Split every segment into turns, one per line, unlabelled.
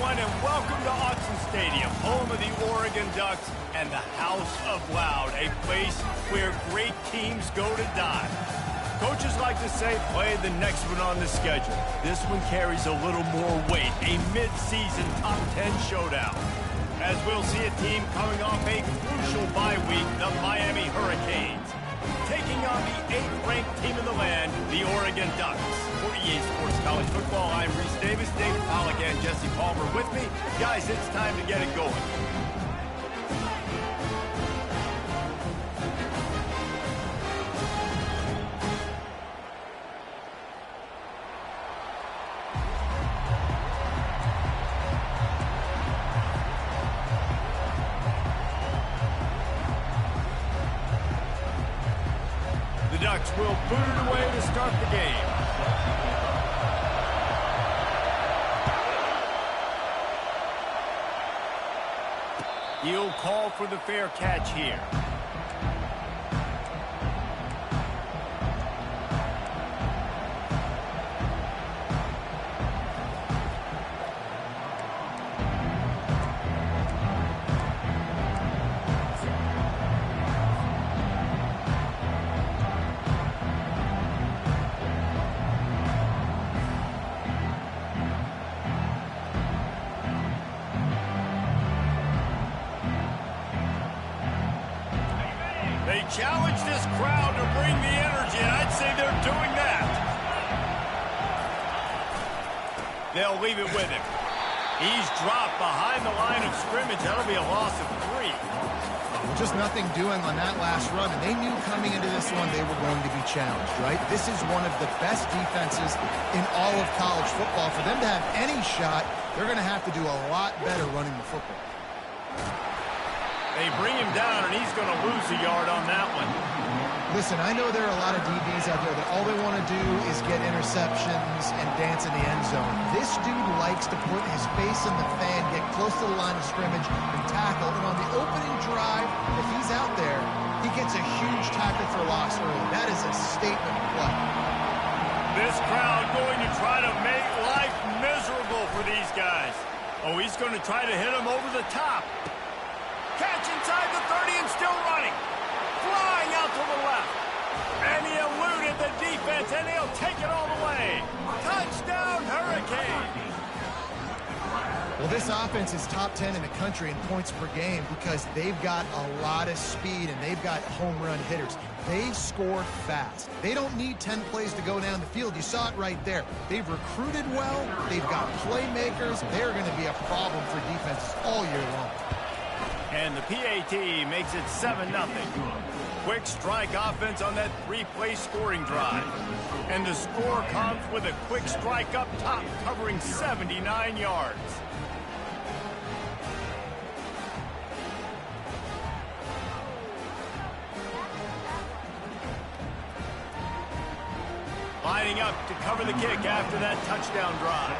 everyone, and welcome to Autzen Stadium, home of the Oregon Ducks and the House of Loud, a place where great teams go to die. Coaches like to say, play the next one on the schedule. This one carries a little more weight, a mid-season top 10 showdown. As we'll see a team coming off a crucial bye week, the Miami Hurricanes, taking on the 8th-ranked team in the land, the Oregon Ducks. For EA Sports College Football, I'm Reese Davis, David Pollack, and Jesse Palmer with me. Guys, it's time to get it going. The Ducks will boot it away to start the game. He'll call for the fair catch here. They challenge this crowd to bring the energy, and I'd say they're doing that. They'll leave it with him. He's dropped behind the line of scrimmage. That'll be a loss of 3.
Well, just nothing doing on that last run, and they knew coming into this one they were going to be challenged, right? This is one of the best defenses in all of college football. For them to have any shot, they're going to have to do a lot better running the football.
They bring him down, and he's going to lose a yard on that one.
Listen, I know there are a lot of DBs out there that all they want to do is get interceptions and dance in the end zone. This dude likes to put his face in the fan, get close to the line of scrimmage, and tackle. And on the opening drive, if he's out there, he gets a huge tackle for loss early. That is a statement play.
This crowd going to try to make life miserable for these guys. Oh, he's going to try to hit him over the top. Catch inside the 30 and still running. Flying out to the left. And he eluded the defense, and he'll take it all the way. Touchdown, Hurricane.
Well, this offense is top 10 in the country in points per game because they've got a lot of speed and they've got home run hitters. They score fast. They don't need 10 plays to go down the field. You saw it right there. They've recruited well. They've got playmakers. They're going to be a problem for defenses all year long.
And the PAT makes it 7-0. Quick strike offense on that 3-play scoring drive. And the score comes with a quick strike up top, covering 79 yards. Lining up to cover the kick after that touchdown drive.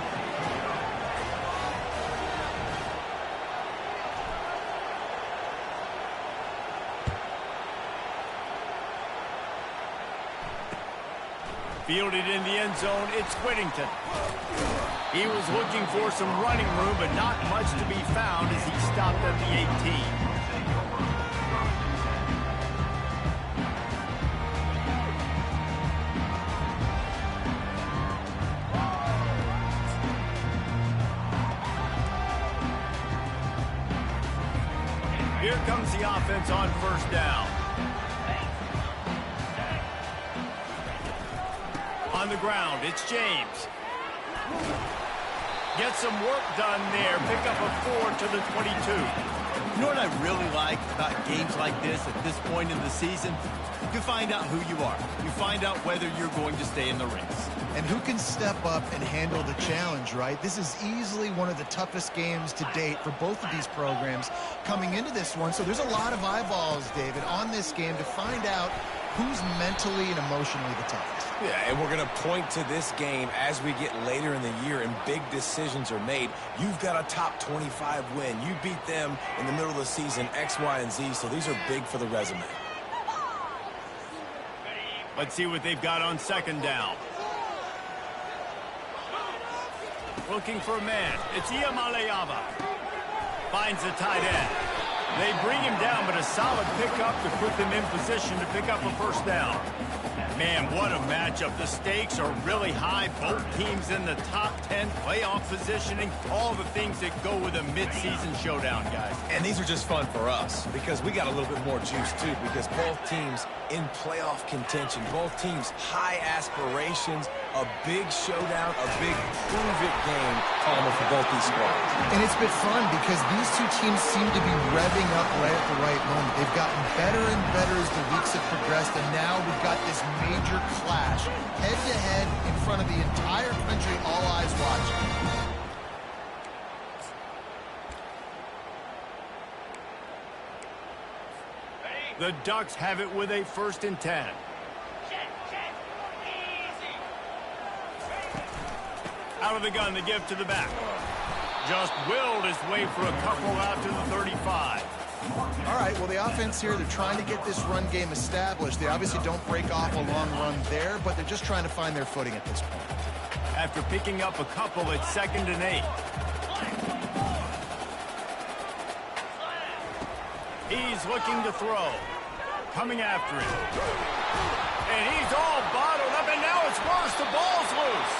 Fielded in the end zone, it's Whittington. He was looking for some running room, but not much to be found as he stopped at the 18. Here comes the offense on first down. On the ground, it's James. Get some work done there. Pick up a 4 to the 22.
You know what I really like about games like this at this point in the season? You find out who you are. You find out whether you're going to stay in the race.
And who can step up and handle the challenge, right? This is easily one of the toughest games to date for both of these programs coming into this one. So there's a lot of eyeballs, David, on this game to find out who's mentally and emotionally the toughest.
Yeah, and we're going to point to this game as we get later in the year and big decisions are made. You've got a top 25 win. You beat them in the middle of the season, X, Y, and Z, so these are big for the resume.
Let's see what they've got on second down. looking for a man. It's Iamaleava. Finds the tight end. They bring him down, but a solid pickup to put them in position to pick up a first down. Man, what a matchup. The stakes are really high. Both teams in the top 10, playoff positioning, all the things that go with a midseason showdown, guys.
And these are just fun for us because we got a little bit more juice, too, because both teams in playoff contention, both teams high aspirations, a big showdown, a big prove-it game, Palmer, for both these squads.
And it's been fun because these two teams seem to be revving up right at the right moment. They've gotten better and better as the weeks have progressed, and now we've got this major clash, head-to-head in front of the entire country, all eyes watching.
The Ducks have it with a 1st and 10. Out of the gun, the give to the back. Just willed his way for a couple out to the 35.
All right, well, the offense here, they're trying to get this run game established. They obviously don't break off a long run there, but they're just trying to find their footing at this point.
After picking up a couple, it's 2nd and 8. He's looking to throw. Coming after him. And he's all bottled up, and now it's worse. The ball's loose.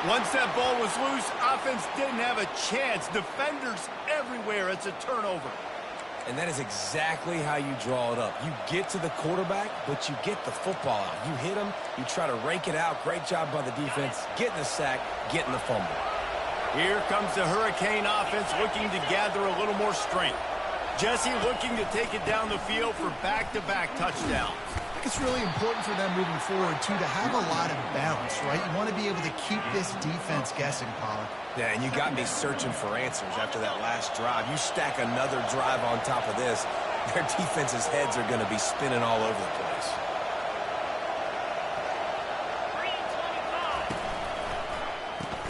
Once that ball was loose, offense didn't have a chance. Defenders everywhere. It's a turnover.
And that is exactly how you draw it up. You get to the quarterback, but you get the football out. You hit him, you try to rake it out. Great job by the defense. Getting the sack, getting the fumble.
Here comes the Hurricane offense looking to gather a little more strength. Jesse looking to take it down the field for back-to-back touchdowns.
I think it's really important for them moving forward, too, to have a lot of balance, right? You want to be able to keep this defense guessing, Pollard.
Yeah, and you got me searching for answers after that last drive. You stack another drive on top of this, their defense's heads are going to be spinning all over the place.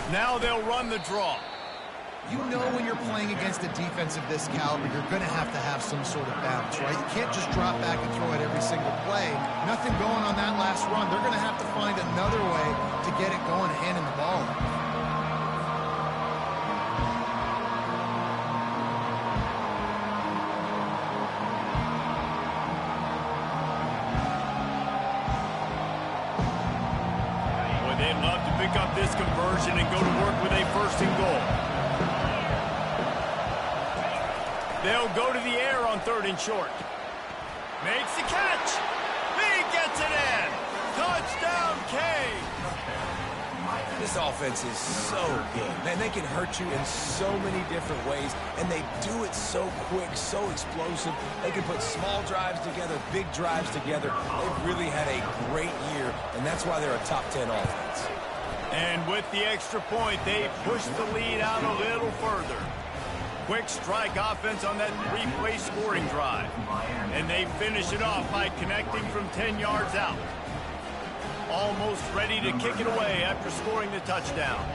Now they'll run the draw.
You know when you're playing against a defense of this caliber, you're going to have some sort of balance, right? You can't just drop back and throw it every single play. Nothing going on that last run. They're going to have to find another way to get it going and handing the ball off.
Boy, they'd love to pick up this conversion and go to work with a 1st and goal. They'll go to the air on 3rd and short. Makes the catch. He gets it in. Touchdown, K.
This offense is so good. Man, they can hurt you in so many different ways, and they do it so quick, so explosive. They can put small drives together, big drives together. They've really had a great year, and that's why they're a top 10 offense.
And with the extra point, they push the lead out a little further. Quick strike offense on that 3-play scoring drive. And they finish it off by connecting from 10 yards out. Almost ready to kick it away after scoring the touchdown.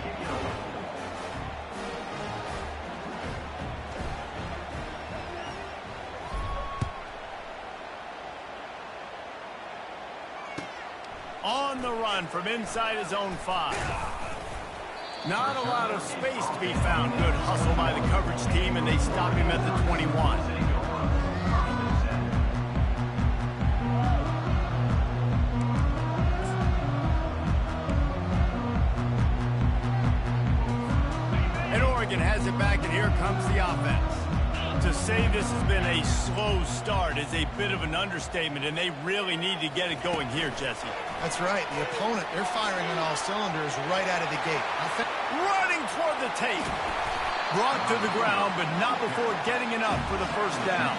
On the run from inside his own 5. Not a lot of space to be found. Good hustle by the coverage team, and they stop him at the 21. And Oregon has it back, and here comes the offense. To say this has been a slow start is a bit of an understatement, and they really need to get it going here, Jesse.
That's right. The opponent, they're firing on all cylinders right out of the gate.
Running toward the tape. Brought to the ground, but not before getting enough for the 1st down.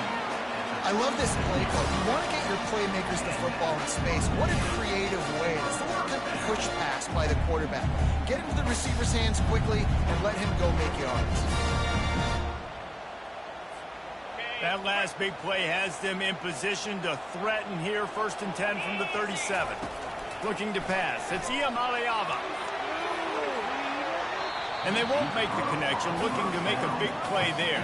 I love this play call. You want to get your playmakers the football in space. What a creative way. It's a little bit push pass by the quarterback. Get into the receiver's hands quickly and let him go make yards.
That last big play has them in position to threaten here. 1st and 10 from the 37. Looking to pass. It's Iamaleava. And they won't make the connection. Looking to make a big play there.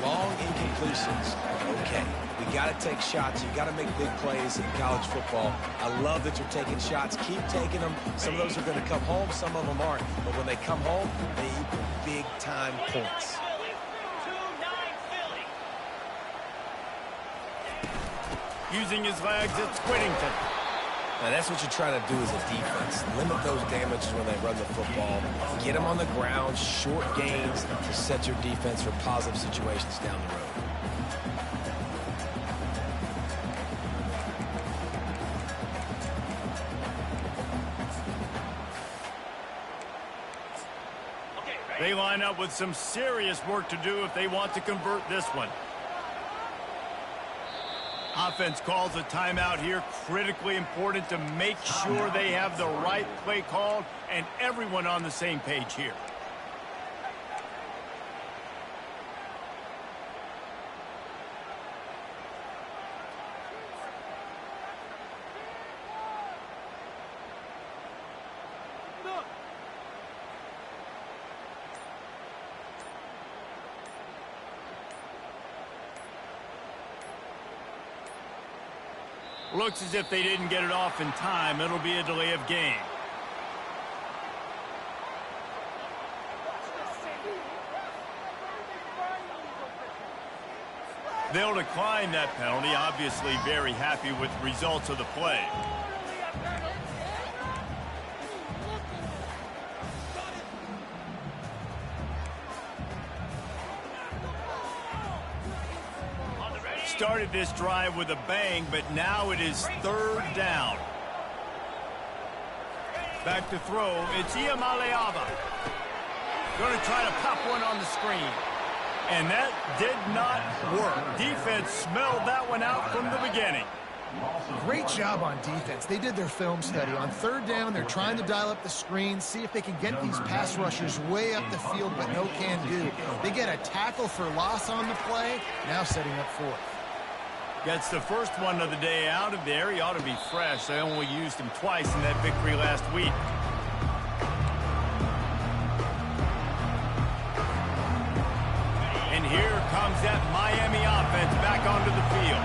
long incompletions. Okay, we got to take shots. You got to make big plays in college football. I love that you're taking shots. Keep taking them. Some of those are going to come home. Some of them aren't. But when they come home, they equal big-time points.
Using his legs, it's Whittington.
Now, that's what you're trying to do as a defense. Limit those damages when they run the football. Get them on the ground, short gains to set your defense for positive situations down the road.
They line up with some serious work to do if they want to convert this one. Offense calls a timeout here. Critically important to make sure they have the right play called and everyone on the same page here. Looks as if they didn't get it off in time. It'll be a delay of game. They'll decline that penalty. Obviously very happy with the results of the play. Started this drive with a bang, but now it is third down. Back to throw. It's Iamaleava. Going to try to pop one on the screen. And that did not work. Defense smelled that one out from the beginning.
Great job on defense. They did their film study. On third down, they're trying to dial up the screen, see if they can get these pass rushers way up the field, but no can do. They get a tackle for loss on the play, now setting up fourth.
Gets the first one of the day out of there. He ought to be fresh. They only used him twice in that victory last week. And here comes that Miami offense back onto the field.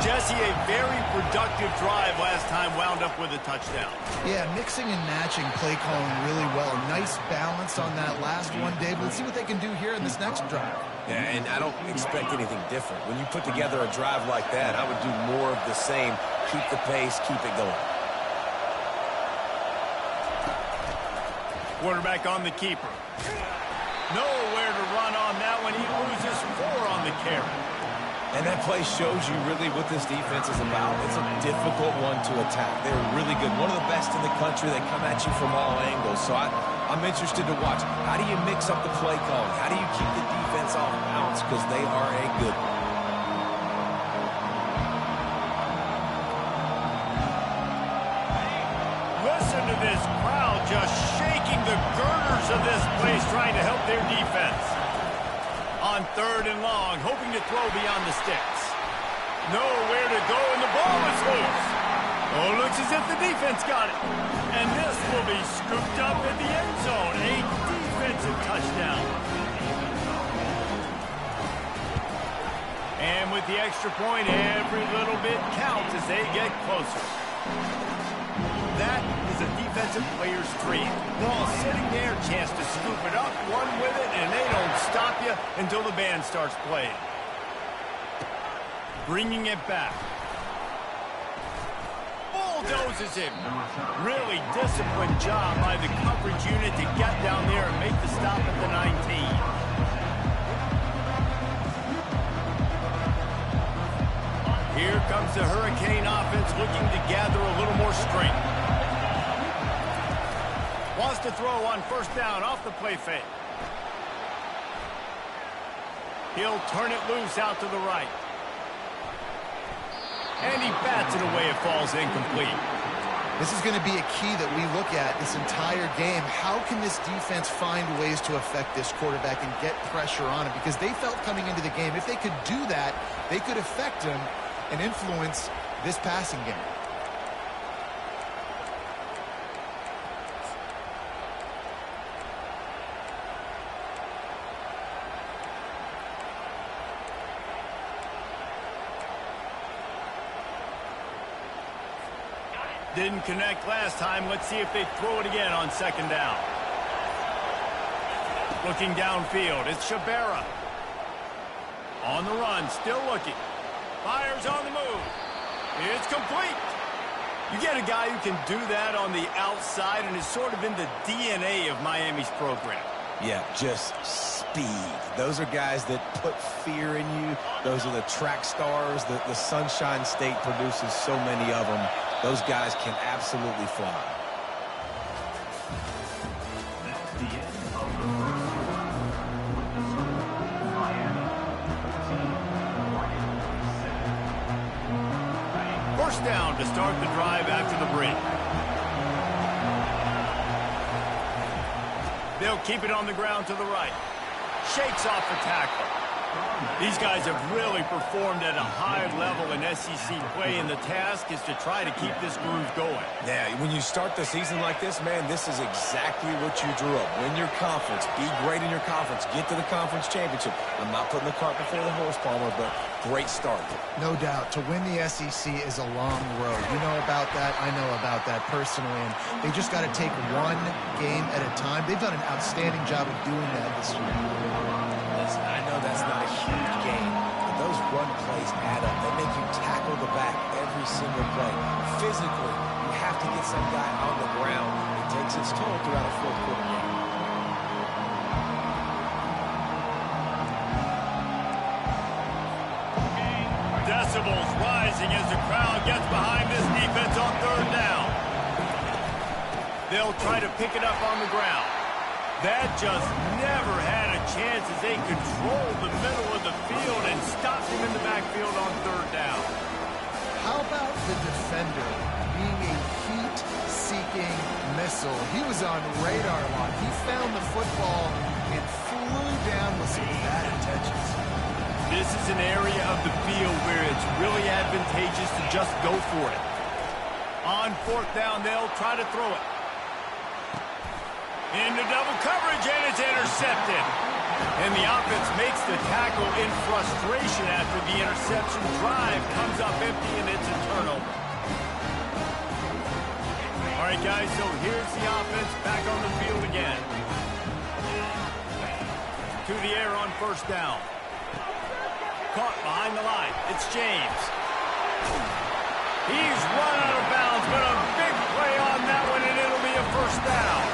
Jesse, a very productive drive last time, wound up with a touchdown.
Yeah, mixing and matching play calling really well. Nice balance on that last one, Dave. Let's see what they can do here in this next drive.
Yeah, and I don't expect anything different. When you put together a drive like that, I would do more of the same. Keep the pace, keep it going.
Quarterback on the keeper. Nowhere to run on that one. He loses 4 on the carry.
And that play shows you really what this defense is about. It's a difficult one to attack. They're really good. One of the best in the country. They come at you from all angles. So I'm interested to watch. How do you mix up the play calling? How do you keep the defense off balance? Because they are a good one.
Listen to this crowd just shaking the girders of this place, trying to help their defense. On third and long, hoping to throw beyond the sticks. Nowhere to go, and the ball is loose. Oh, looks as if the defense got it. And this will be scooped up in the end zone. A defensive touchdown. And with the extra point, every little bit counts as they get closer. That is a defensive player's dream. Ball sitting there, chance to scoop it up, run with it, and they don't stop you until the band starts playing. Bringing it back. Bulldozes him. Really disciplined job by the coverage unit to get down there and make the stop at the 19. Here comes the Hurricane offense looking to gather a little more strength. Wants to throw on first down off the play fake. He'll turn it loose out to the right. And he bats it away. It falls incomplete.
This is going to be a key that we look at this entire game. How can this defense find ways to affect this quarterback and get pressure on him? Because they felt coming into the game, if they could do that, they could affect him and influence this passing game.
Didn't connect last time. Let's see if they throw it again on second down. Looking downfield, it's Shabera. On the run, still looking. Fires on the move. It's complete. You get a guy who can do that on the outside, and is sort of in the DNA of Miami's program.
Yeah, just speed. Those are guys that put fear in you. Those are the track stars. The Sunshine State produces so many of them. Those guys can absolutely fly.
First down to start the drive after the break. They'll keep it on the ground to the right. Shakes off the tackle. These guys have really performed at a high level in SEC play, and the task is to try to keep this groove going.
Yeah, when you start the season like this, man, this is exactly what you drew up. Win your conference. Be great in your conference. Get to the conference championship. I'm not putting the cart before the horse, Palmer, but great start.
No doubt. To win the SEC is a long road. You know about that. I know about that personally. And they just got to take one game at a time. They've done an outstanding job of doing that this year.
Listen, I know that's not a huge game, but those run plays add up. They make you tackle the back every single play. Physically, you have to get some guy on the ground. It takes its toll throughout a fourth quarter game.
Decibels rising as the crowd gets behind this defense on third down. They'll try to pick it up on the ground. That just never had a chance as they controlled the middle of the field and stopped him in the backfield on third down.
How about the defender being a heat-seeking missile? He was on radar lock. He found the football and flew down with some bad intentions.
This is an area of the field where it's really advantageous to just go for it. On fourth down, they'll try to throw it. Into double coverage, and it's intercepted. And the offense makes the tackle in frustration after the interception. Drive comes up empty, and it's a turnover. All right, guys, so here's the offense back on the field again. To the air on first down. Caught behind the line. It's James. He's run out of bounds, but a big play on that one, and it'll be a first down.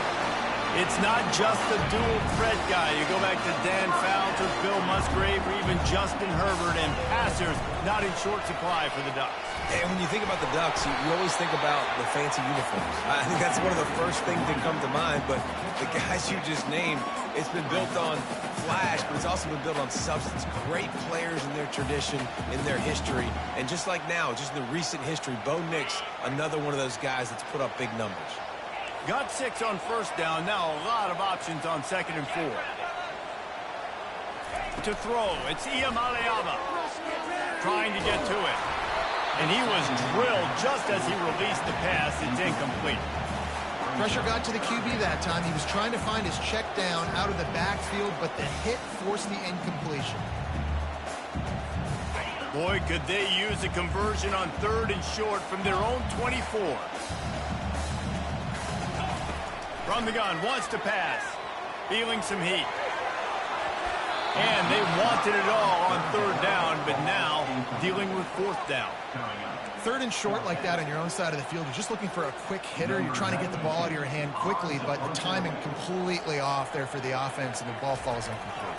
It's not just the dual threat guy. You go back to Dan Fouts or Bill Musgrave or even Justin Herbert, and passers not in short supply for the Ducks.
And when you think about the Ducks, you always think about the fancy uniforms. I think that's one of the first things that come to mind, but the guys you just named, it's been built on flash, but it's also been built on substance. Great players in their tradition, in their history, and just like now, just in the recent history, Bo Nix, another one of those guys that's put up big numbers.
Got 6 on first down. Now a lot of options on second and 4. To throw, it's Iamaleava trying to get to it. And he was drilled just as he released the pass. It's incomplete.
Pressure got to the QB that time. He was trying to find his check down out of the backfield, but the hit forced the incompletion.
Boy, could they use a conversion on third and short from their own 24. From the gun, wants to pass. Feeling some heat. And they wanted it all on third down, but now dealing with fourth down.
Third and short like that on your own side of the field, you're just looking for a quick hitter. You're trying to get the ball out of your hand quickly, but the timing completely off there for the offense, and the ball falls incomplete.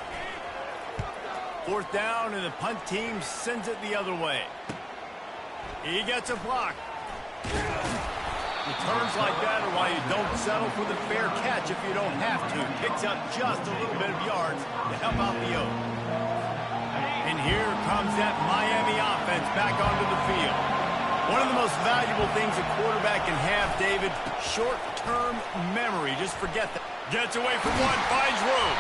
Fourth down, and the punt team sends it the other way. He gets a block. Returns like that are why you don't settle for the fair catch if you don't have to. Picks up just a little bit of yards to help out the Oak. And here comes that Miami offense back onto the field. One of the most valuable things a quarterback can have, David, short-term memory. Just forget that. Gets away from one, finds room.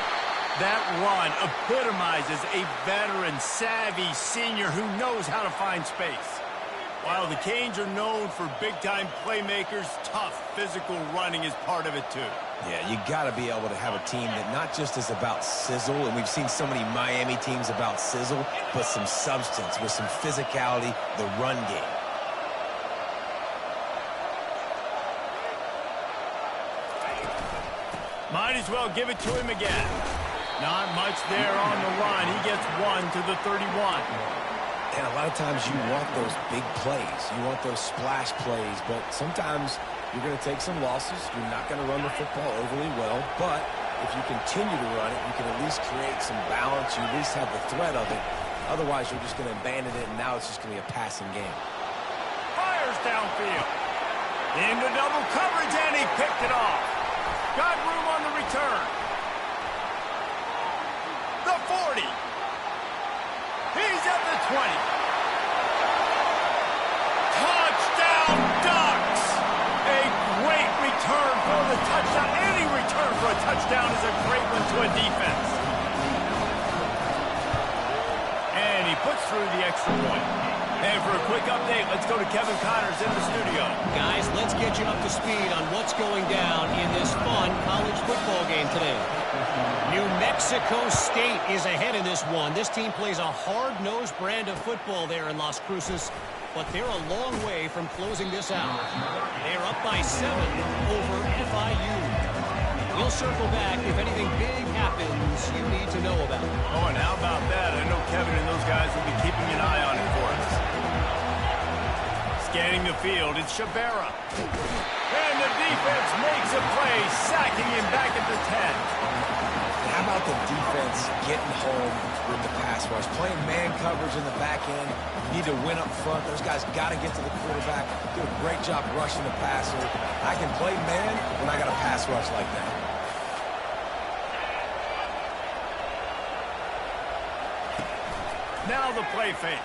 That run epitomizes a veteran, savvy senior who knows how to find space. While the Canes are known for big-time playmakers, tough physical running is part of it too.
Yeah, you got to be able to have a team that not just is about sizzle, and we've seen so many Miami teams about sizzle, but some substance with some physicality, the run game.
Might as well give it to him again. Not much there on the line. He gets 1 to the 31.
And a lot of times you want those big plays. You want those splash plays. But sometimes you're going to take some losses. You're not going to run the football overly well. But if you continue to run it, you can at least create some balance. You at least have the threat of it. Otherwise, you're just going to abandon it, and now it's just going to be a passing game.
Fires downfield. Into double coverage, and he picked it off. Got room on the return. The 40. He's at the 20. Touchdown Ducks! A great return for the touchdown. Any return for a touchdown is a great one to a defense. And he puts through the extra point. And for a quick update, let's go to Kevin Connors in the studio.
Guys, let's get you up to speed on what's going down in this fun college football game today. New Mexico State is ahead in this one. This team plays a hard-nosed brand of football there in Las Cruces, but they're a long way from closing this out. They're up by 7 over FIU. We'll circle back if anything big happens you need to know about.
Oh, and how about that? I know Kevin and those guys will be keeping an eye on it for us. Scanning the field, it's Shabera. And the defense makes a play, sacking him back at the 10.
How about the defense getting home with the pass rush? Playing man coverage in the back end. You need to win up front. Those guys got to get to the quarterback. Do a great job rushing the passer. I can play man when I got a pass rush like that.
Now the play fake.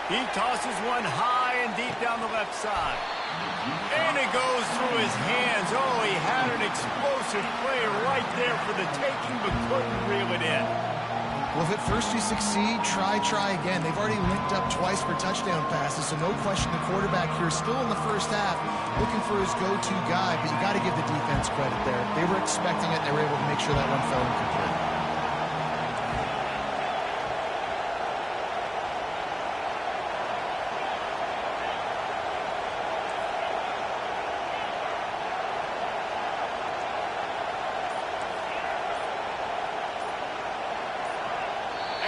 He tosses one high and deep down the left side. And it goes through his hands. Oh, he had an explosive play right there for the taking, but couldn't reel it in.
Well, if at first you succeed, try again. They've already linked up twice for touchdown passes, so no question the quarterback here still in the first half looking for his go-to guy, but you got to give the defense credit there. They were expecting it. They were able to make sure that one fell incomplete.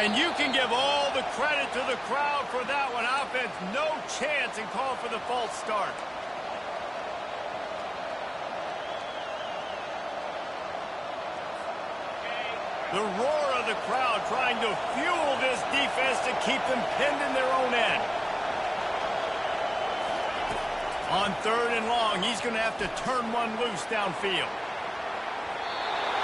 And you can give all the credit to the crowd for that one. Offense, no chance, and call for the false start. The roar of the crowd trying to fuel this defense to keep them pinned in their own end. On 3rd and long, he's going to have to turn one loose downfield.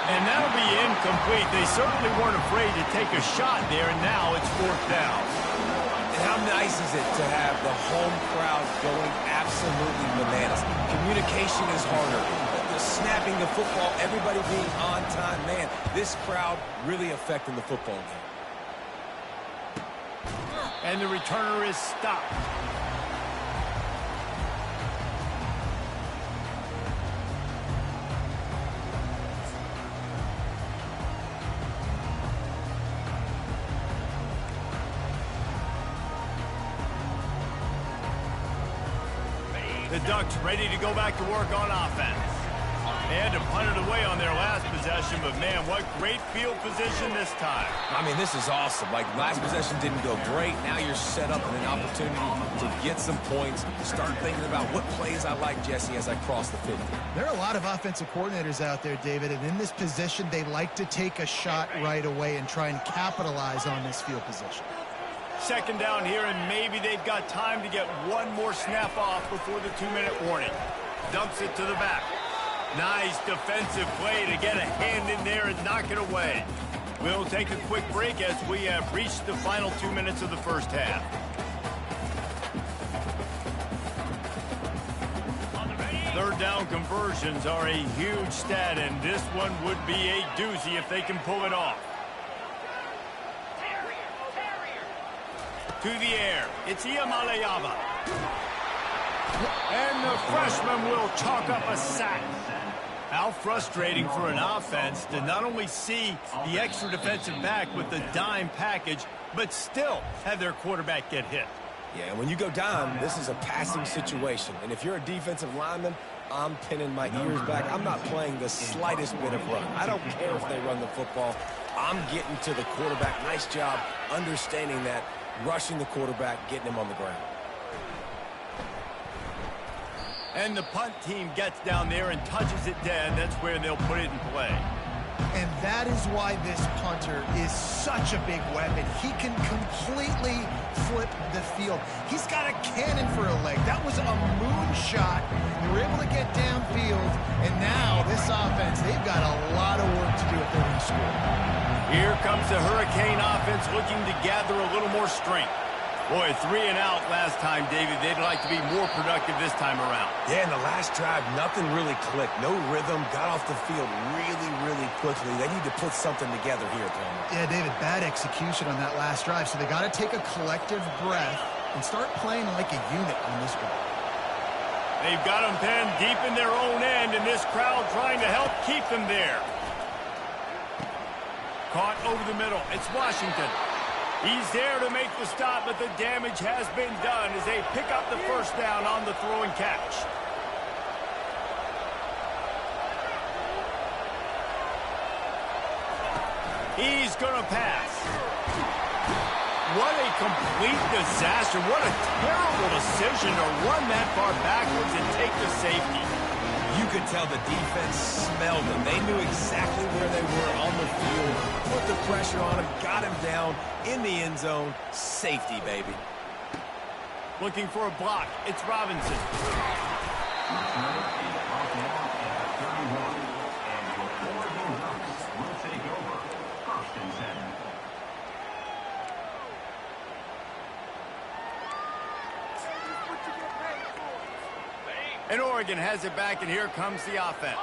And that'll be incomplete. They certainly weren't afraid to take a shot there, and now it's 4th down.
And how nice is it to have the home crowd going absolutely bananas? Communication is harder. The snapping the football, everybody being on time. Man, this crowd really affecting the football game.
And the returner is stopped. The Ducks ready to go back to work on offense. They had to punt it away on their last possession, but man, what great field position this time.
I mean, this is awesome. Like, last possession didn't go great. Now you're set up in an opportunity to get some points. Start thinking about what plays I like, Jesse, as I cross the 50.
There are a lot of offensive coordinators out there, David, and in this position, they like to take a shot right away and try and capitalize on this field position.
2nd down here, and maybe they've got time to get one more snap off before the 2-minute warning. Dumps it to the back. Nice defensive play to get a hand in there and knock it away. We'll take a quick break as we have reached the final 2 minutes of the first half. Third down conversions are a huge stat, and this one would be a doozy if they can pull it off. To the air, it's Iamaleava. And the freshman will chalk up a sack. How frustrating for an offense to not only see the extra defensive back with the dime package, but still have their quarterback get hit.
Yeah, and when you go down, this is a passing situation. And if you're a defensive lineman, I'm pinning my ears back. I'm not playing the slightest bit of run. I don't care if they run the football. I'm getting to the quarterback. Nice job understanding that, rushing the quarterback, getting him on the ground.
And the punt team gets down there and touches it dead. That's where they'll put it in play.
And that is why this punter is such a big weapon. He can completely flip the field. He's got a cannon for a leg. That was a moonshot. They were able to get downfield, and now this offense, they've got a lot of work to do if they're going to score.
Here comes the Hurricane offense looking to gather a little more strength. Boy, 3 and out last time, David. They'd like to be more productive this time around.
Yeah, in the last drive, nothing really clicked. No rhythm. Got off the field really, really quickly. They need to put something together here, Palmer.
Yeah, David, bad execution on that last drive. So they got to take a collective breath and start playing like a unit on this one.
They've got them pinned deep in their own end, and this crowd trying to help keep them there. Caught over the middle. It's Washington. He's there to make the stop, but the damage has been done as they pick up the first down on the throw and catch. He's going to pass. What a complete disaster. What a terrible decision to run that far backwards and take the safety.
You could tell the defense smelled them. They knew exactly where they were on the field, put the pressure on him, got him down in the end zone. Safety, baby.
Looking for a block. It's Robinson. And Oregon has it back, and here comes the offense.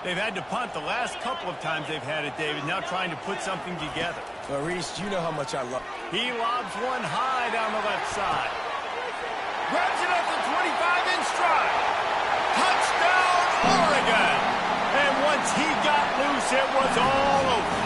They've had to punt the last couple of times they've had it, David, now trying to put something together.
Maurice, you know how much I love.
He lobs one high down the left side. Grabs it up to 25 in stride. Touchdown, Oregon! And once he got loose, it was all over.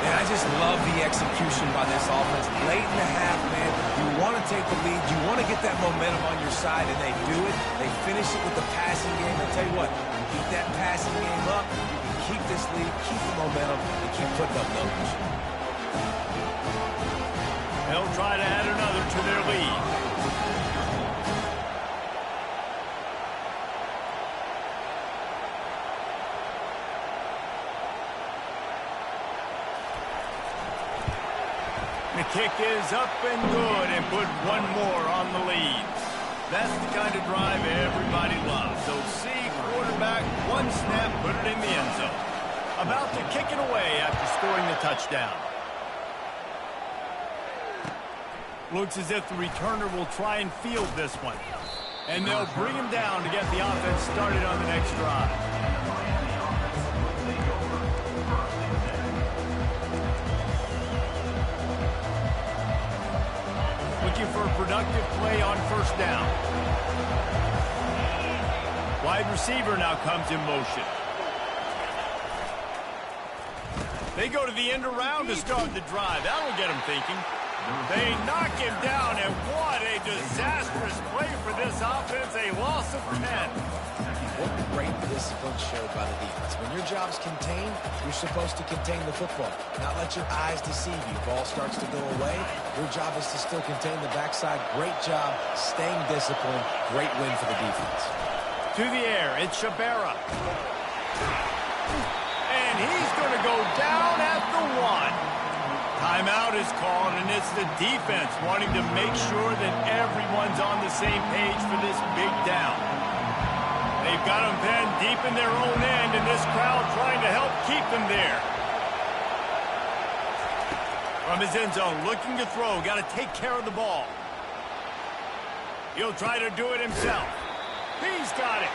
And I just love the execution by this offense. Late in the half, man, you want to take the lead. You want to get that momentum on your side, and they do it. They finish it with the passing game. I'll tell you what, keep that passing game up. You can keep this lead, keep the momentum, and keep putting up numbers.
They'll try to add another to their lead. The kick is up and good, and put one more on the lead. That's the kind of drive everybody loves. So see quarterback, one snap, put it in the end zone. About to kick it away after scoring the touchdown. Looks as if the returner will try and field this one. And they'll bring him down to get the offense started on the next drive. Looking for a productive play on first down. Wide receiver now comes in motion. They go to the end around to start the drive. That'll get them thinking. They knock him down, and what a disastrous play for this offense. A loss of 10.
What great discipline showed by the defense. When your job's contained, you're supposed to contain the football, not let your eyes deceive you. Ball starts to go away. Your job is to still contain the backside. Great job staying disciplined. Great win for the defense.
To the air, it's Shabera. And he's going to go down at the 1. Timeout is called, and it's the defense wanting to make sure that everyone's on the same page for this big down. They've got them pinned deep in their own end, and this crowd trying to help keep them there. From his end zone, looking to throw, got to take care of the ball. He'll try to do it himself. He's got it.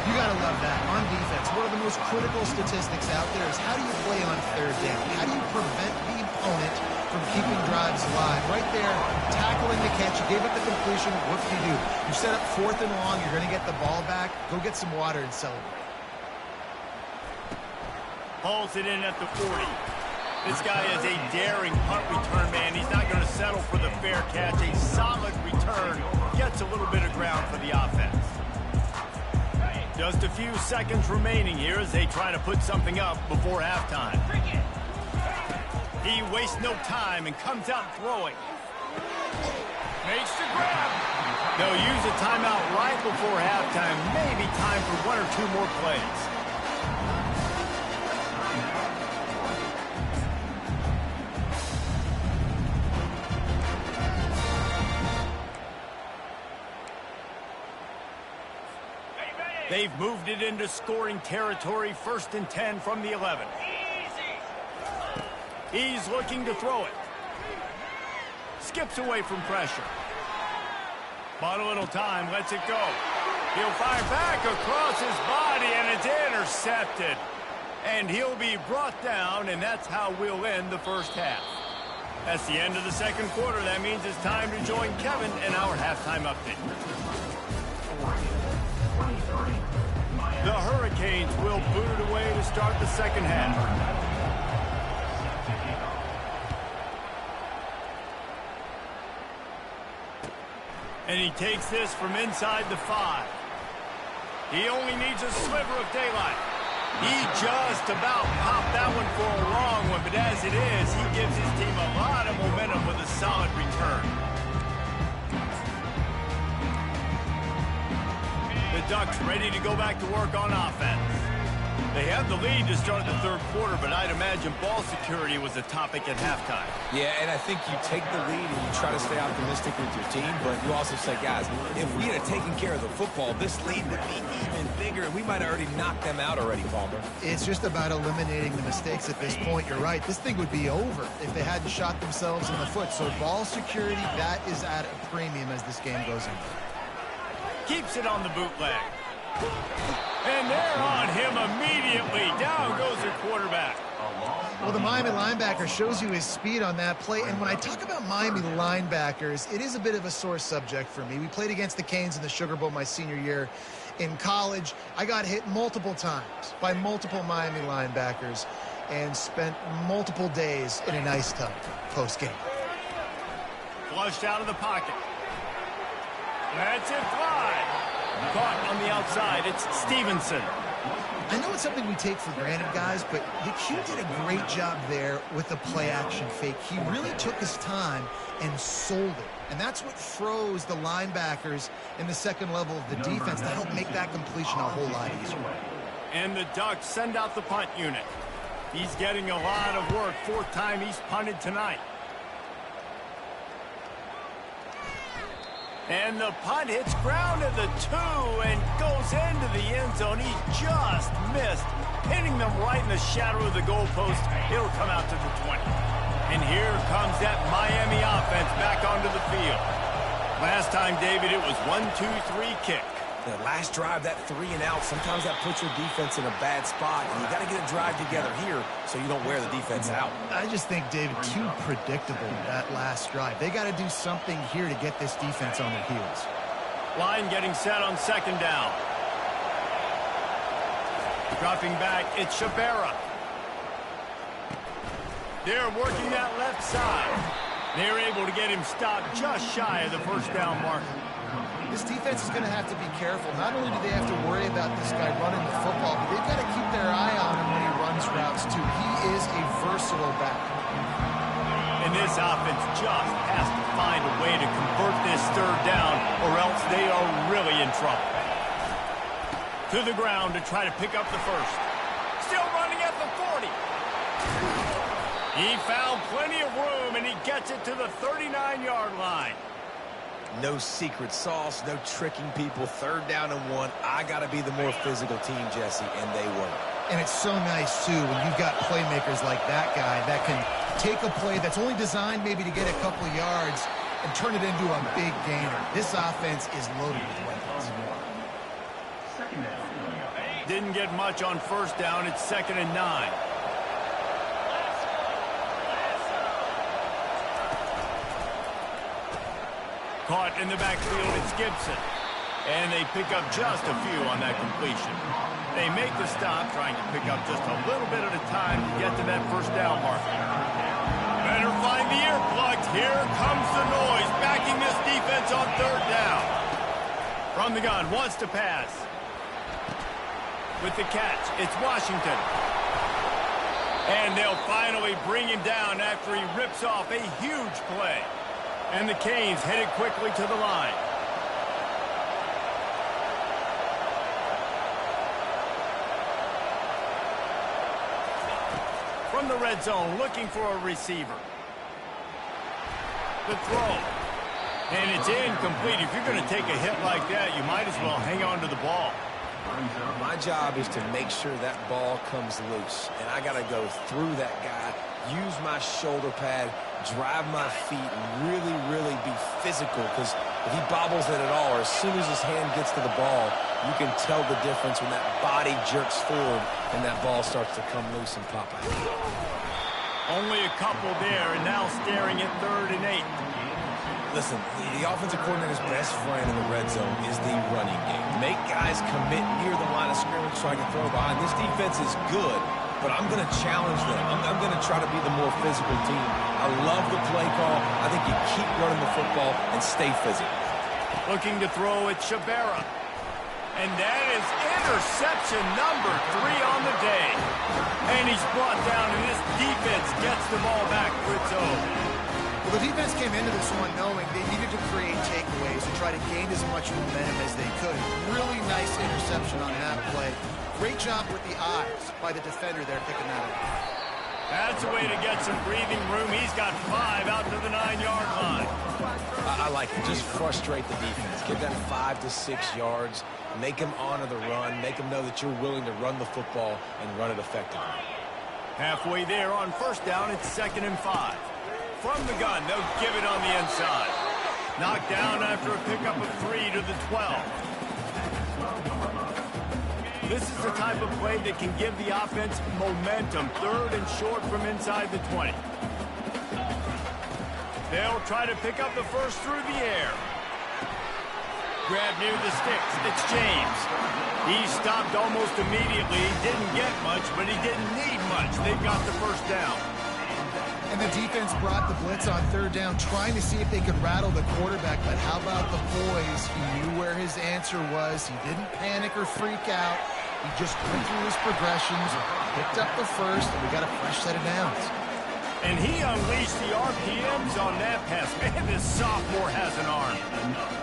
You got to love that. On defense, one of the most critical statistics out there is how do you play on third down? How do you prevent the opponent from keeping drives alive? Right there, tackling the catch. You gave up the completion. What do? You set up 4th and long. You're going to get the ball back. Go get some water and celebrate.
Hauls it in at the 40. This guy is a daring punt return man. He's not going to settle for the fair catch. A solid return gets a little bit of ground for the offense. Just a few seconds remaining here as they try to put something up before halftime. He wastes no time and comes out throwing. Makes the grab. They'll use a timeout right before halftime. Maybe time for one or two more plays. They've moved it into scoring territory, 1st and 10 from the 11. He's looking to throw it. Skips away from pressure. Bought a little time, lets it go. He'll fire back across his body, and it's intercepted. And he'll be brought down, and that's how we'll end the first half. That's the end of the second quarter. That means it's time to join Kevin in our halftime update. The Hurricanes will boot it away to start the second half. And he takes this from inside the 5. He only needs a sliver of daylight. He just about popped that one for a long one, but as it is, he gives his team a lot of momentum with a solid return. The Ducks ready to go back to work on offense. They have the lead to start the third quarter, but I'd imagine ball security was a topic at halftime.
Yeah, and I think you take the lead and you try to stay optimistic with your team, but you also say, guys, if we had taken care of the football, this lead would be even bigger, and we might have already knocked them out already, Palmer.
It's just about eliminating the mistakes at this point. You're right. This thing would be over if they hadn't shot themselves in the foot. So ball security, that is at a premium as this game goes on.
Keeps it on the bootleg. And they're on him immediately. Down goes the quarterback.
Well, the Miami linebacker shows you his speed on that play. And when I talk about Miami linebackers, it is a bit of a sore subject for me. We played against the Canes in the Sugar Bowl my senior year in college. I got hit multiple times by multiple Miami linebackers and spent multiple days in an ice tub post-game.
Flushed out of the pocket. That's it fly. Caught on the outside. It's Stevenson.
I know it's something we take for granted, guys, but the Q did a great job there with the play-action fake. He really took his time and sold it. And that's what froze the linebackers in the second level of the defense to help make that completion a whole lot easier.
And the Ducks send out the punt unit. He's getting a lot of work. 4th time he's punted tonight. And the punt hits ground at the 2 and goes into the end zone. He just missed, hitting them right in the shadow of the goalpost. It'll come out to the 20. And here comes that Miami offense back onto the field. Last time, David, it was 1-2-3 kick.
The last drive, that 3 and out, sometimes that puts your defense in a bad spot, and you got to get a drive together here so you don't wear the defense out.
I just think, David, too predictable that last drive. They got to do something here to get this defense on their heels.
Line getting set on 2nd down. Dropping back, it's Shabera. They're working that left side. They're able to get him stopped just shy of the 1st down marker.
This defense is going to have to be careful. Not only do they have to worry about this guy running the football, but they've got to keep their eye on him when he runs routes, too. He is a versatile back.
And this offense just has to find a way to convert this 3rd down, or else they are really in trouble. To the ground to try to pick up the 1st. Still running at the 40. He found plenty of room, and he gets it to the 39-yard line.
No secret sauce, no tricking people. 3rd down and 1. I got to be the more physical team, Jesse, and they were.
And it's so nice, too, when you've got playmakers like that guy that can take a play that's only designed maybe to get a couple of yards and turn it into a big gainer. This offense is loaded with weapons.
Didn't get much on 1st down. It's 2nd and 9. Caught in the backfield, it's Gibson. And they pick up just a few on that completion. They make the stop, trying to pick up just a little bit at a time to get to that 1st down marker. better find the earplugs. Here comes the noise, backing this defense on third down. From the gun, wants to pass. With the catch, it's Washington. And they'll finally bring him down after he rips off a huge play. And the Canes headed quickly to the line. From the red zone, looking for a receiver. The throw. And it's incomplete. If you're going to take a hit like that, you might as well hang on to the ball.
My job is to make sure that ball comes loose, and I got to go through that guy, use my shoulder pad, drive my feet, and really, really be physical, because if he bobbles it at all, or as soon as his hand gets to the ball, you can tell the difference when that body jerks forward and that ball starts to come loose and pop out.
Only a couple there, and now staring at 3rd and 8.
Listen, the offensive coordinator's best friend in the red zone is the running game. Make guys commit near the line of scrimmage so I can throw behind. This defense is good, but I'm going to challenge them. I'm going to try to be the more physical team. I love the play call. I think you keep running the football and stay physical.
Looking to throw at Shabera. And that is interception number 3 on the day. And he's brought down, and this defense gets the ball back for its own.
Well, the defense came into this one knowing they needed to create takeaways and try to gain as much momentum as they could. Really nice interception on that play. Great job with the eyes by the defender there picking that up.
That's a way to get some breathing room. He's got 5 out to the 9-yard line.
I like it. Just frustrate the defense. Give them 5 to 6 yards. Make them honor the run. Make them know that you're willing to run the football and run it effectively.
Halfway there on 1st down, it's 2nd and 5. From the gun, they'll give it on the inside. Knocked down after a pickup of 3 to the 12. This is the type of play that can give the offense momentum. 3rd and short from inside the 20. They'll try to pick up the first through the air. Grab near the sticks. It's James. He stopped almost immediately. He didn't get much, but he didn't need much. They've got the first down.
And the defense brought the blitz on 3rd down, trying to see if they could rattle the quarterback. But how about the poise? He knew where his answer was. He didn't panic or freak out. He just went through his progressions, picked up the first, and we got a fresh set of downs.
And he unleashed the RPMs on that pass. Man, this sophomore has an arm.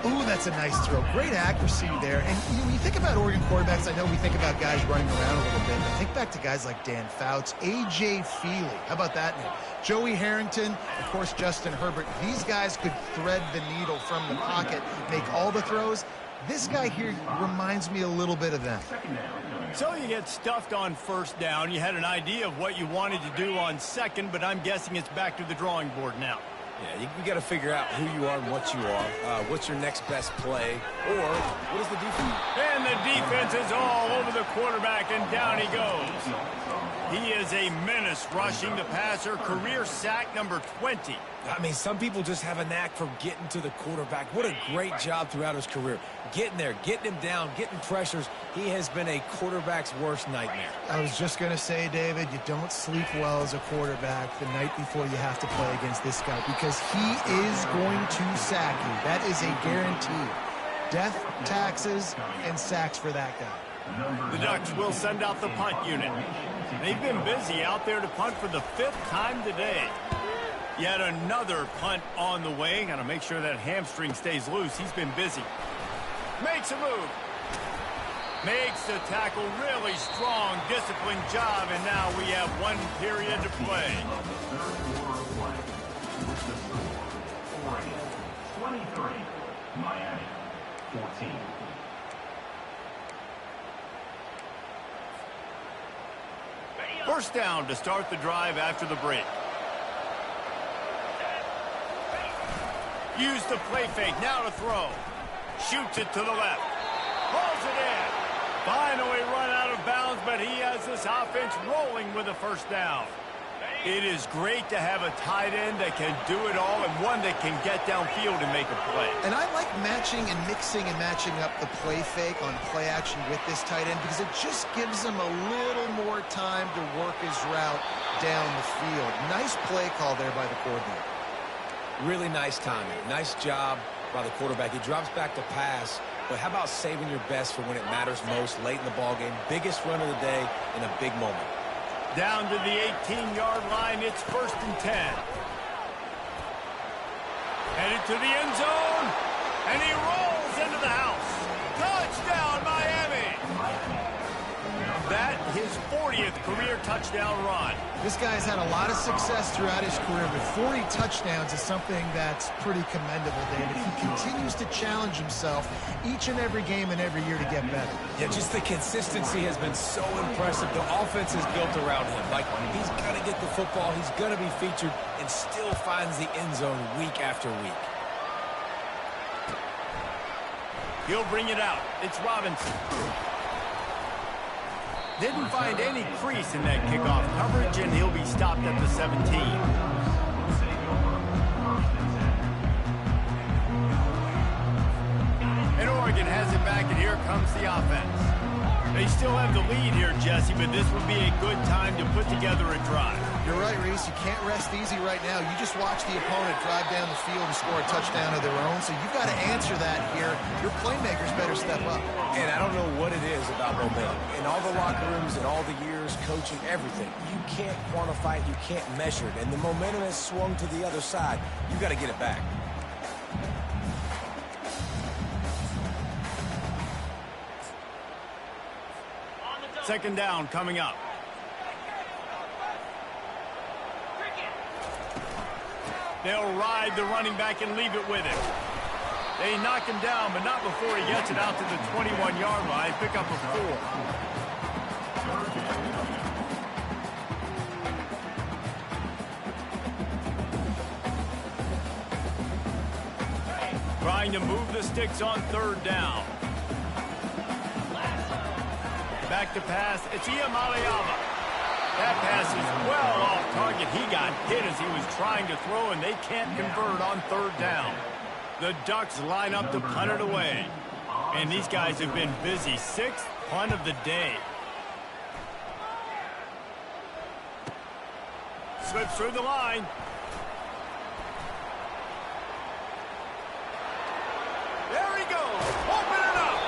Ooh, that's a nice throw. Great accuracy there. And when you think about Oregon quarterbacks, I know we think about guys running around a little bit, but think back to guys like Dan Fouts, A.J. Feely. How about that name? Joey Harrington, of course, Justin Herbert. These guys could thread the needle from the pocket, make all the throws. This guy here reminds me a little bit of them.
So you get stuffed on 1st down. You had an idea of what you wanted to do on 2nd, but I'm guessing it's back to the drawing board now.
Yeah, you got to figure out who you are and what you are. What's your next best play? Or what is the defense?
And the defense is all over the quarterback, and down he goes. He is a menace rushing the passer. Career sack number 20.
I mean, some people just have a knack for getting to the quarterback. What a great job throughout his career. Getting there, getting him down, getting pressures. He has been a quarterback's worst nightmare.
I was just going to say, David, you don't sleep well as a quarterback the night before you have to play against this guy because he is going to sack you. That is a guarantee. Death, taxes, and sacks for that guy.
The Ducks will send out the punt unit. They've been busy out there to punt for the 5th time today. Yet another punt on the way. Got to make sure that hamstring stays loose. He's been busy. Makes a move. Makes the tackle. Really strong, disciplined job. And now we have 1 period to play.
23, Miami, 14.
First down to start the drive after the break. Use the play fake. Now to throw. Shoots it to the left. Pulls it in. Finally run out of bounds, but he has this offense rolling with a first down. It is great to have a tight end that can do it all and one that can get downfield and make a play.
And I like matching and mixing and matching up the play fake on play action with this tight end because it just gives him a little more time to work his route down the field. Nice play call there by the coordinator.
Really nice timing. Nice job by the quarterback. He drops back to pass, but how about saving your best for when it matters most late in the ballgame? Biggest run of the day in a big moment.
Down to the 18-yard line, it's 1st and 10. Headed to the end zone, and he rolls into the house. Touchdown, Miami! That his 40th career touchdown run.
This guy's had a lot of success throughout his career, but 40 touchdowns is something that's pretty commendable, David. He continues to challenge himself each and every game and every year to get better.
Yeah, just the consistency has been so impressive. The offense is built around him. Like, he's going to get the football, he's going to be featured, and still finds the end zone week after week.
He'll bring it out. It's Robinson. Didn't find any crease in that kickoff coverage, and he'll be stopped at the 17. And Oregon has it back, and here comes the offense. They still have the lead here, Jesse, but this would be a good time to put together a drive.
You're right, Reese. You can't rest easy right now. You just watch the opponent drive down the field and score a touchdown of their own, so you've got to answer that here. Your playmakers better step up.
And I don't know what it is about momentum. In all the locker rooms, in all the years, coaching, everything, you can't quantify it, you can't measure it. And the momentum has swung to the other side. You got to get it back.
Second down coming up. They'll ride the running back and leave it with him. They knock him down, but not before he gets it out to the 21-yard line. Pick up a 4. Trying to move the sticks on 3rd down. Back to pass. It's Iamaleava. That pass is well off target. He got hit as he was trying to throw, and they can't convert on 3rd down. The Ducks line up to punt it away. And these guys have been busy. 6th punt of the day. Slips through the line. There he goes. Open it up.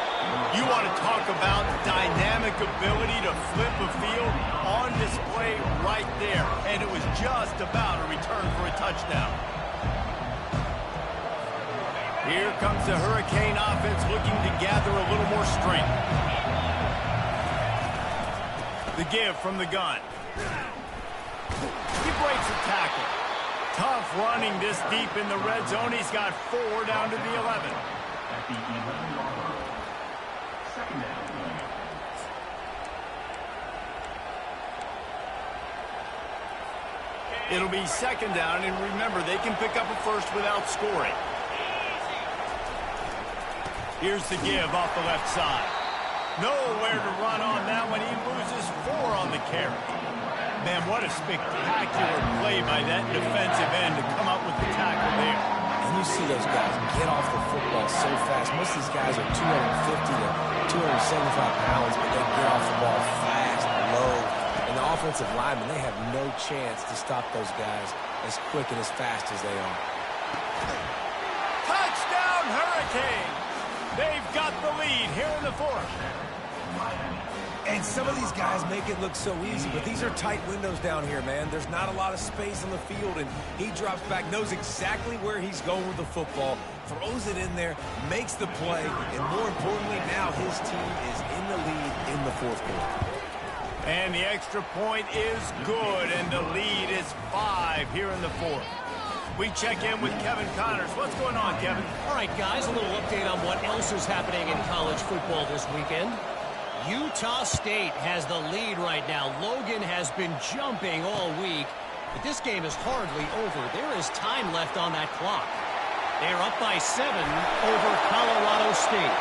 You want to talk about dynamic ability to flip a field on display right there. And it was just about a return for a touchdown. Here comes the Hurricane offense looking to gather a little more strength. The give from the gun. He breaks a tackle. Tough running this deep in the red zone. He's got 4 down to the 11.
At the 11-yard line. Second down.
It'll be 2nd down, and remember, they can pick up a first without scoring. Here's the give off the left side. Nowhere to run on that one. He loses 4 on the carry. Man, what a spectacular play by that defensive end to come up with the tackle there.
And you see those guys get off the football so fast. Most of these guys are 250 to 275 pounds, but they get off the ball fast, low. And the offensive linemen, they have no chance to stop those guys as quick and as fast as they are.
Touchdown, Hurricane! They've got the lead here in the 4th.
And some of these guys make it look so easy, but these are tight windows down here, man. There's not a lot of space on the field, and he drops back, knows exactly where he's going with the football, throws it in there, makes the play, and more importantly, now his team is in the lead in the 4th quarter.
And the extra point is good, and the lead is 5 here in the 4th. We check in with Kevin Connors. What's going on, Kevin?
All right, guys, a little update on what else is happening in college football this weekend. Utah State has the lead right now. Logan has been jumping all week, but this game is hardly over. There is time left on that clock. They're up by 7 over Colorado State.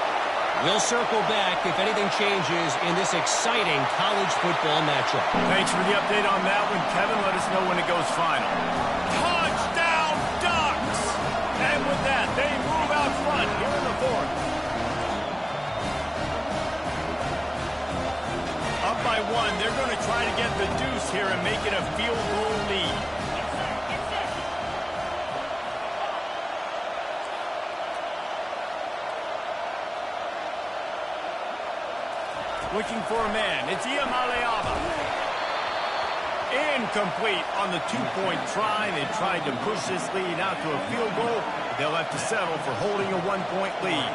We'll circle back if anything changes in this exciting college football matchup.
Thanks for the update on that one, Kevin. Let us know when it goes final. Touchdown, Ducks! And with that, they move out front here in the fourth. Up by one, they're going to try to get the deuce here and make it a field goal lead. Looking for a man. It's Iamaleava. Incomplete on the two-point try. They tried to push this lead out to a field goal. They'll have to settle for holding a one-point lead.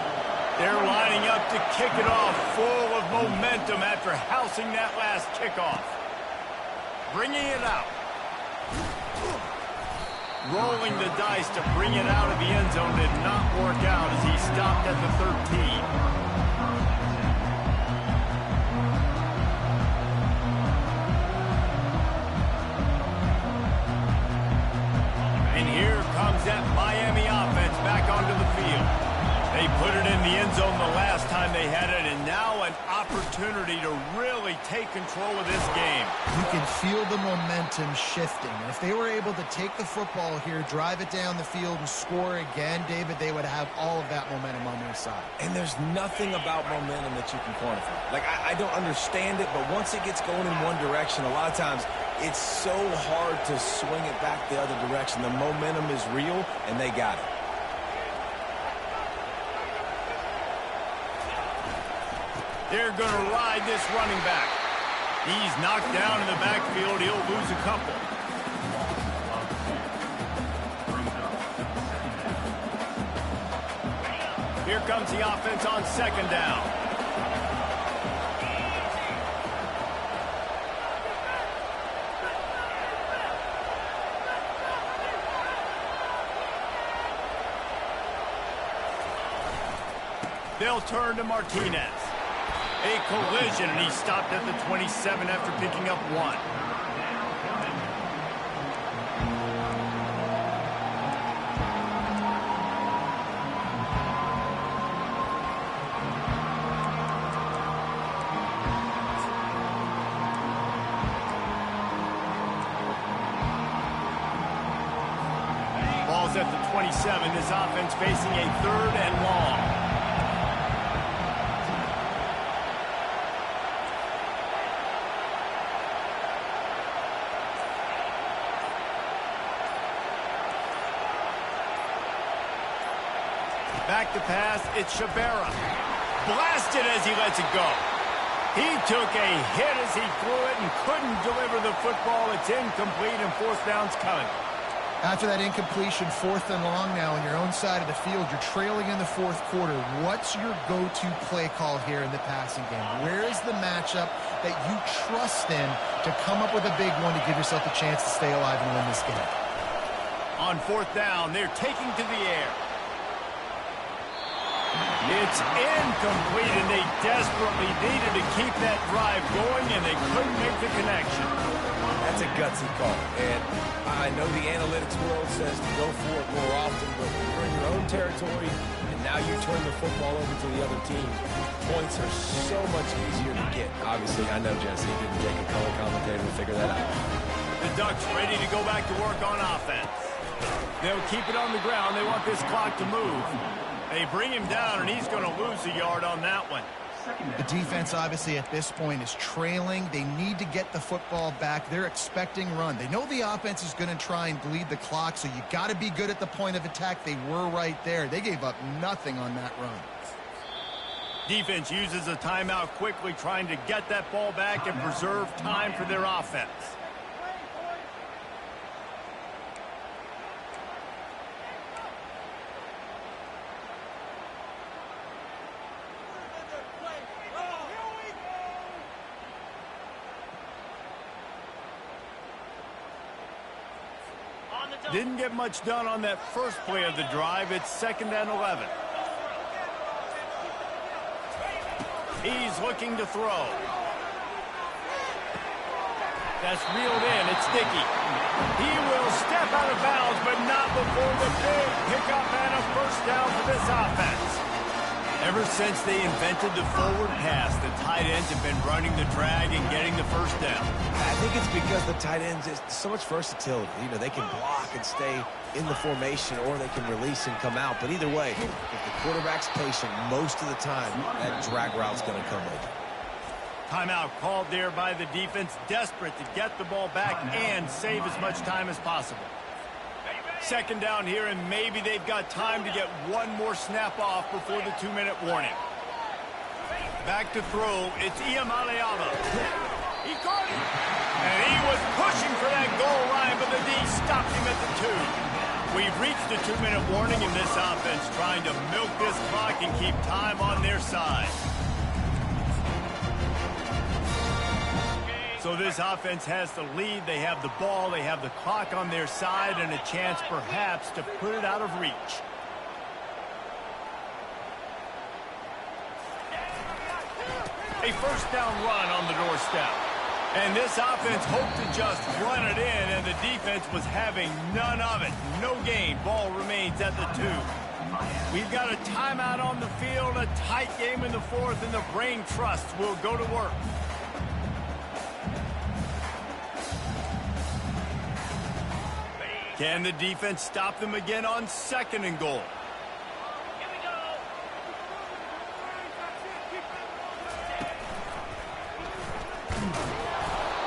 They're lining up to kick it off, full of momentum after housing that last kickoff. Bringing it out. Rolling the dice to bring it out of the end zone did not work out as he stopped at the 13. That Miami offense back onto the field. They put it in the end zone the last time they had it, and now an opportunity to really take control of this game.
You can feel the momentum shifting. And if they were able to take the football here, drive it down the field, and score again, David, they would have all of that momentum on their side.
And there's nothing about momentum that you can quantify. Like, I don't understand it, but once it gets going in one direction, a lot of times it's so hard to swing it back the other direction. The momentum is real, and they got it.
They're going to ride this running back. He's knocked down in the backfield. He'll lose a couple. Here comes the offense on second down. They'll turn to Martinez. A collision, and he stopped at the 27 after picking up one. Ball's at the 27. This offense facing a third and long. Back to pass, it's Shabera. Blasted as he lets it go. He took a hit as he threw it and couldn't deliver the football. It's incomplete and fourth down's coming.
After that incompletion, fourth and long now on your own side of the field, you're trailing in the fourth quarter. What's your go-to play call here in the passing game? Where is the matchup that you trust in to come up with a big one to give yourself a chance to stay alive and win this game?
On fourth down, they're taking to the air. It's incomplete, and they desperately needed to keep that drive going, and they couldn't make the connection.
That's a gutsy call, and I know the analytics world says to go for it more often, but you're in your own territory, and now you turn the football over to the other team. Points are so much easier to get. Obviously, I know Jesse didn't take a color commentator to figure that out.
The Ducks ready to go back to work on offense. They'll keep it on the ground. They want this clock to move. They bring him down, and he's going to lose a yard on that one.
The defense, obviously, at this point is trailing. They need to get the football back. They're expecting run. They know the offense is going to try and bleed the clock, so you got to be good at the point of attack. They were right there. They gave up nothing on that run.
Defense uses a timeout quickly, trying to get that ball back and preserve time for their offense. Didn't get much done on that first play of the drive. It's second and 11. He's looking to throw. That's reeled in. It's Dickey. He will step out of bounds, but not before the big pickup and a first down for this offense. Ever since they invented the forward pass, the tight ends have been running the drag and getting the first down.
I think it's because the tight ends is so much versatility. You know, they can block and stay in the formation, or they can release and come out. But either way, if the quarterback's patient most of the time, that drag route's going to come open.
Timeout called there by the defense, desperate to get the ball back and save as much time as possible. Second down here, and maybe they've got time to get one more snap off before the 2-minute warning. Back to throw, it's Iamaleava. He caught it! And he was pushing for that goal line, but the D stopped him at the 2. We've reached the 2-minute warning, and this offense trying to milk this clock and keep time on their side. So this offense has the lead. They have the ball. They have the clock on their side and a chance perhaps to put it out of reach. A first down run on the doorstep. And this offense hoped to just run it in, and the defense was having none of it. No gain. Ball remains at the 2. We've got a timeout on the field, a tight game in the 4th, and the brain trust will go to work. Can the defense stop them again on 2nd and goal?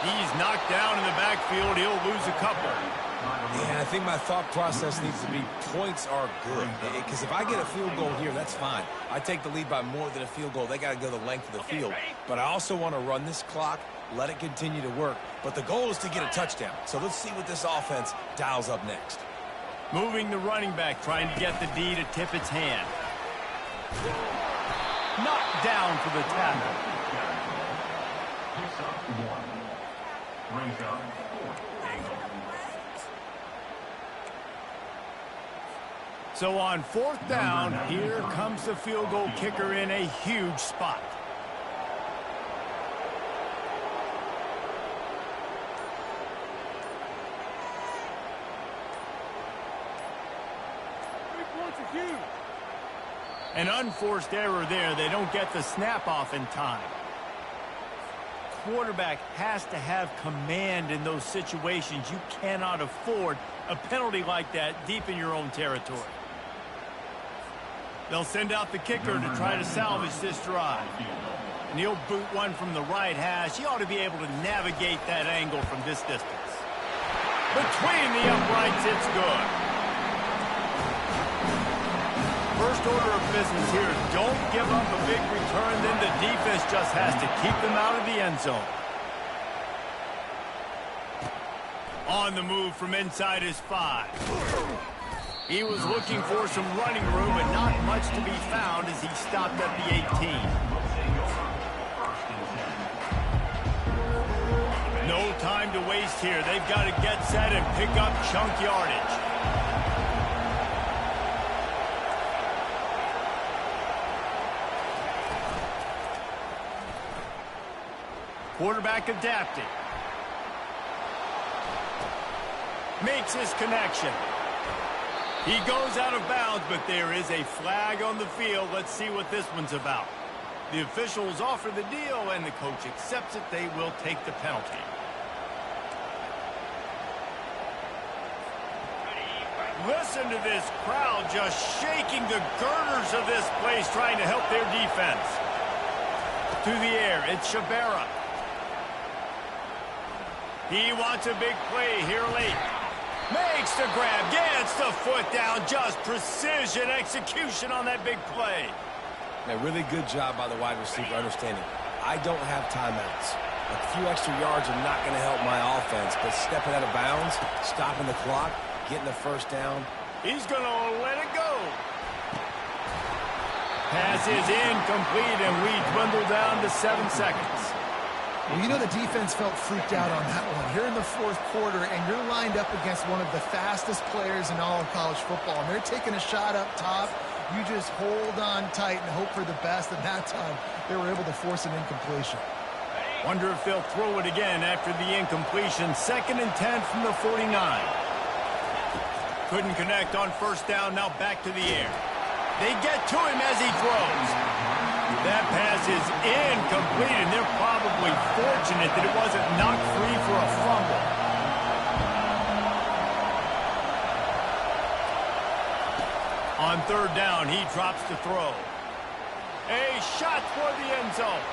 He's knocked down in the backfield. He'll lose a couple.
Yeah, I think my thought process needs to be points are good. Because if I get a field goal here, that's fine. I take the lead by more than a field goal. They got to go the length of the field. But I also want to run this clock, let it continue to work. But the goal is to get a touchdown. So let's see what this offense dials up next.
Moving the running back, trying to get the D to tip its hand. Knocked down for the tackle.
Picks up 1. Brings up 4.
So on 4th down, here comes the field goal kicker in a huge spot. An unforced error there. They don't get the snap off in time. Quarterback has to have command in those situations. You cannot afford a penalty like that deep in your own territory. They'll send out the kicker to try to salvage this drive. And he'll boot one from the right hash. He ought to be able to navigate that angle from this distance. Between the uprights, it's good. First order of business here, don't give up a big return, then the defense just has to keep them out of the end zone. On the move from inside his 5. He was looking for some running room, but not much to be found as he stopped at the 18. No time to waste here. They've got to get set and pick up chunk yardage. Quarterback adapting. Makes his connection. He goes out of bounds, but there is a flag on the field. Let's see what this one's about. The officials offer the deal, and the coach accepts it. They will take the penalty. Listen to this crowd just shaking the girders of this place, trying to help their defense. To the air, it's Shabera. He wants a big play here late. Makes the grab, gets the foot down, just precision execution on that big play.
A really good job by the wide receiver understanding. I don't have timeouts. A few extra yards are not going to help my offense, but stepping out of bounds, stopping the clock, getting the first down.
He's going to let it go. Pass is incomplete, and we dwindle down to 7 seconds.
Well, you know the defense felt freaked out on that one. You're in the 4th quarter, and you're lined up against one of the fastest players in all of college football, and they're taking a shot up top. You just hold on tight and hope for the best, and that time they were able to force an incompletion.
Wonder if they'll throw it again after the incompletion. 2nd and 10 from the 49. Couldn't connect on first down, now back to the air. They get to him as he throws. That pass is incomplete, and they're probably fortunate that it wasn't knocked free for a fumble. On third down, he drops to throw. A shot for the end zone.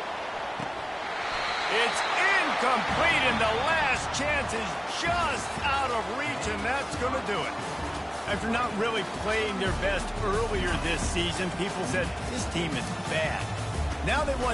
It's incomplete, and the last chance is just out of reach, and that's going to do it. After not really playing their best earlier this season, people said, this team is bad. Now they won